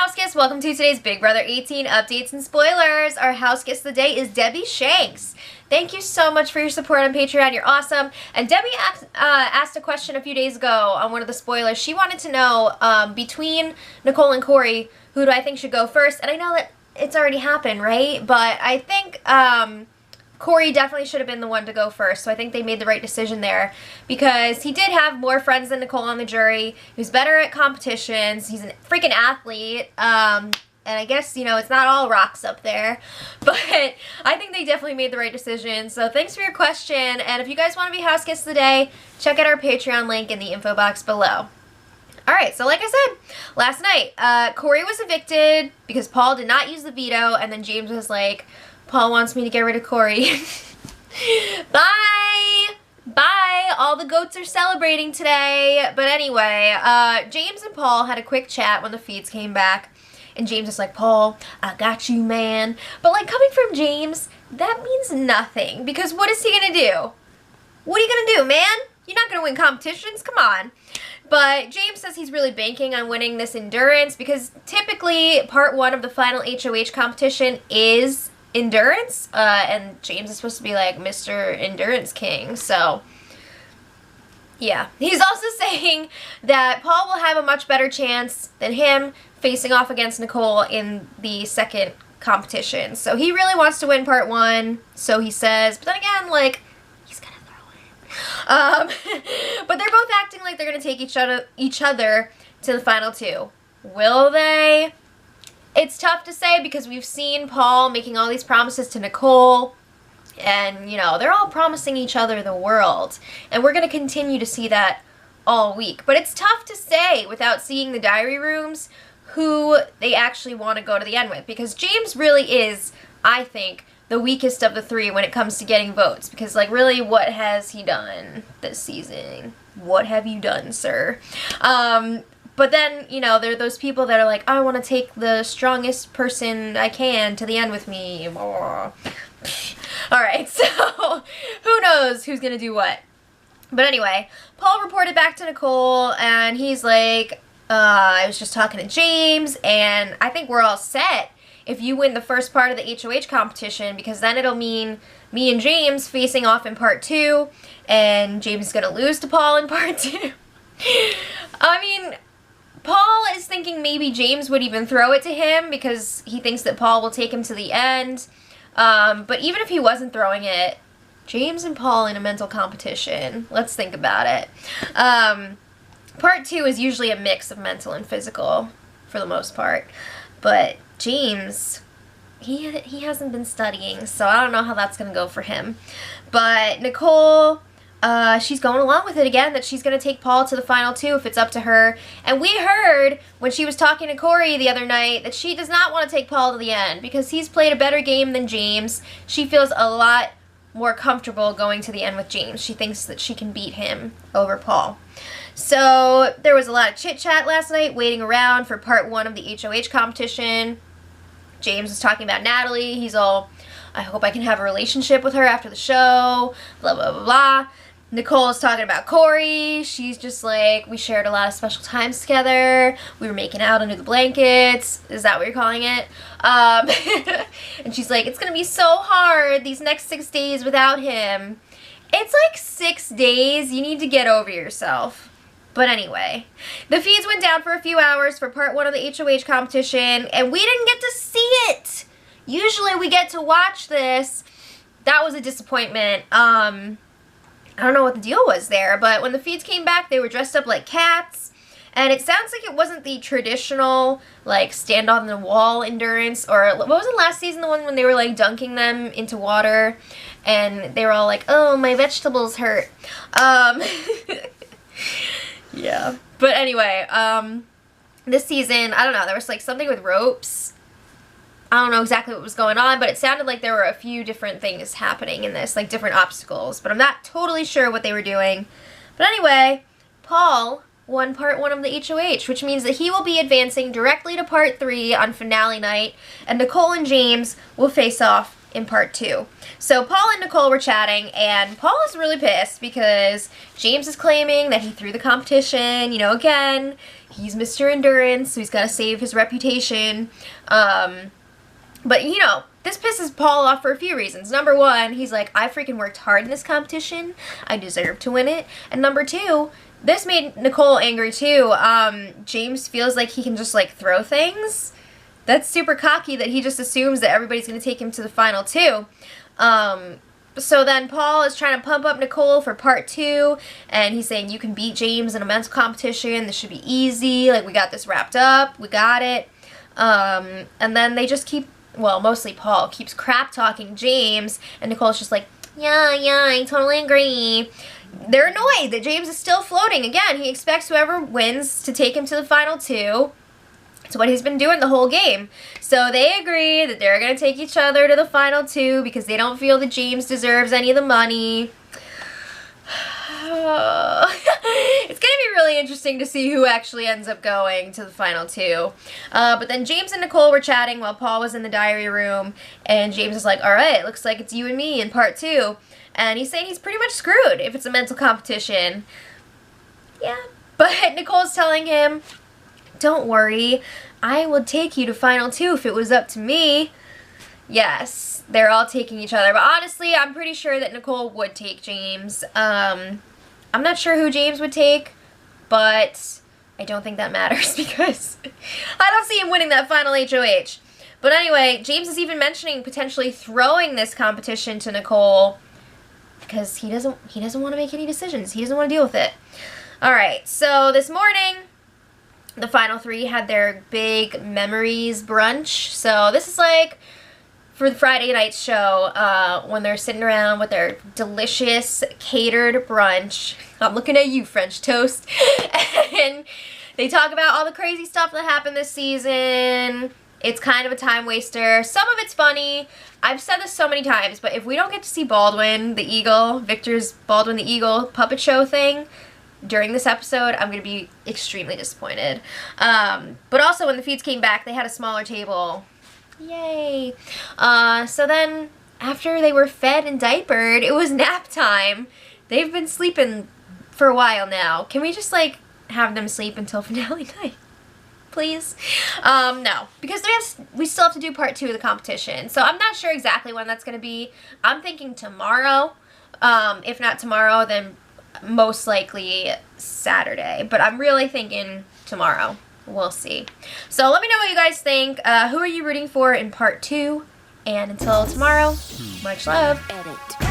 house guests, welcome to today's Big Brother 18 updates and spoilers. Our house guest of the day is Debbie Shanks. Thank you so much for your support on Patreon. You're awesome. And Debbie asked a question a few days ago on one of the spoilers. She wanted to know, between Nicole and Corey, who do I think should go first? And I know that it's already happened, right? But I think Corey definitely should have been the one to go first, so I think they made the right decision there because he did have more friends than Nicole on the jury. He was better at competitions. He's a freaking athlete, and I guess, you know, it's not all rocks up there, but I think they definitely made the right decision. So thanks for your question, and if you guys want to be house guests of the day, check out our Patreon link in the info box below. Alright, so like I said, last night, Corey was evicted because Paul did not use the veto, and then James was like, Paul wants me to get rid of Corey. Bye! Bye! All the goats are celebrating today. But anyway, James and Paul had a quick chat when the feeds came back. And James is like, Paul, I got you, man. But like, coming from James, that means nothing. Because what is he gonna do? What are you gonna do, man? You're not gonna win competitions? Come on. But James says he's really banking on winning this endurance because typically part one of the final HOH competition is endurance, and James is supposed to be like Mr. Endurance King, so yeah. He's also saying that Paul will have a much better chance than him facing off against Nicole in the second competition. So he really wants to win part one, so he says, but then again, like, he's gonna throw it. But they're both acting like they're gonna take each other to the final two. Will they? It's tough to say because we've seen Paul making all these promises to Nicole, and, you know, they're all promising each other the world, and we're going to continue to see that all week. But it's tough to say without seeing the diary rooms who they actually want to go to the end with, because James really is, I think, the weakest of the three when it comes to getting votes, because, like, really, what has he done this season? What have you done, sir? But then, you know, there are those people that are like, I want to take the strongest person I can to the end with me. Alright, so who knows who's going to do what. But anyway, Paul reported back to Nicole, and he's like, I was just talking to James, and I think we're all set if you win the first part of the HOH competition, because then it'll mean me and James facing off in part two, and James is going to lose to Paul in part two. I mean, Paul is thinking maybe James would even throw it to him because he thinks that Paul will take him to the end. But even if he wasn't throwing it, James and Paul in a mental competition. Let's think about it. Part two is usually a mix of mental and physical for the most part. But James, he hasn't been studying, so I don't know how that's going to go for him. But Nicole, she's going along with it again, that she's going to take Paul to the final two if it's up to her. And we heard when she was talking to Corey the other night that she does not want to take Paul to the end because he's played a better game than James. She feels a lot more comfortable going to the end with James. She thinks that she can beat him over Paul. So there was a lot of chit-chat last night waiting around for part one of the HOH competition. James was talking about Natalie. He's all, I hope I can have a relationship with her after the show, blah, blah, blah, blah. Nicole is talking about Corey. She's just like, we shared a lot of special times together. We were making out under the blankets. Is that what you're calling it? And she's like, it's going to be so hard these next 6 days without him. It's like 6 days. You need to get over yourself. But anyway, the feeds went down for a few hours for part one of the HOH competition, and we didn't get to see it. Usually we get to watch this. That was a disappointment. I don't know what the deal was there, but when the feeds came back, they were dressed up like cats, and it sounds like it wasn't the traditional, like, stand on the wall endurance, or what was it last season, the one when they were, like, dunking them into water, and they were all like, oh, my vegetables hurt. Yeah. But anyway, this season, I don't know, there was, like, something with ropes. I don't know exactly what was going on, but it sounded like there were a few different things happening in this, like different obstacles, but I'm not totally sure what they were doing. But anyway, Paul won part one of the HOH, which means that he will be advancing directly to part three on finale night, and Nicole and James will face off in part 2. So Paul and Nicole were chatting, and Paul is really pissed because James is claiming that he threw the competition. You know, again, he's Mr. Endurance, so he's got to save his reputation. But, you know, this pisses Paul off for a few reasons. Number one, he's like, I freaking worked hard in this competition. I deserve to win it. And number two, this made Nicole angry too. James feels like he can just, like, throw things. That's super cocky that he just assumes that everybody's going to take him to the final 2. So then Paul is trying to pump up Nicole for part 2, and he's saying, you can beat James in a mental competition. This should be easy. Like, we got this wrapped up. We got it. And then they just keep, well, mostly Paul keeps crap talking James, and Nicole's just like, yeah, I totally agree. They're annoyed that James is still floating. Again, he expects whoever wins to take him to the final 2. It's what he's been doing the whole game. So they agree that they're going to take each other to the final 2 because they don't feel that James deserves any of the money. It's going to be really interesting to see who actually ends up going to the final 2. But then James and Nicole were chatting while Paul was in the diary room, and James is like, alright, looks like it's you and me in part 2. And he's saying he's pretty much screwed if it's a mental competition. Yeah. But Nicole's telling him, don't worry, I would take you to final 2 if it was up to me. Yes, they're all taking each other. But honestly, I'm pretty sure that Nicole would take James. I'm not sure who James would take, but I don't think that matters because I don't see him winning that final HOH. But anyway, James is even mentioning potentially throwing this competition to Nicole because he doesn't want to make any decisions. He doesn't want to deal with it. All right, so this morning, the final 3 had their big memories brunch. So this is like for the Friday night show when they're sitting around with their delicious catered brunch. I'm looking at you, French toast. And they talk about all the crazy stuff that happened this season. It's kind of a time waster. Some of it's funny. I've said this so many times, but if we don't get to see Baldwin the Eagle, Victor's Baldwin the Eagle puppet show thing during this episode, I'm going to be extremely disappointed. But also when the feeds came back, they had a smaller table. Yay. So then after they were fed and diapered, it was nap time. They've been sleeping for a while now. Can we just like have them sleep until finale night? Please? No, because we still have to do part 2 of the competition. So I'm not sure exactly when that's going to be. I'm thinking tomorrow. If not tomorrow, then most likely Saturday. But I'm really thinking tomorrow. We'll see. So let me know what you guys think. Who are you rooting for in part 2? And until tomorrow, much love. Edit.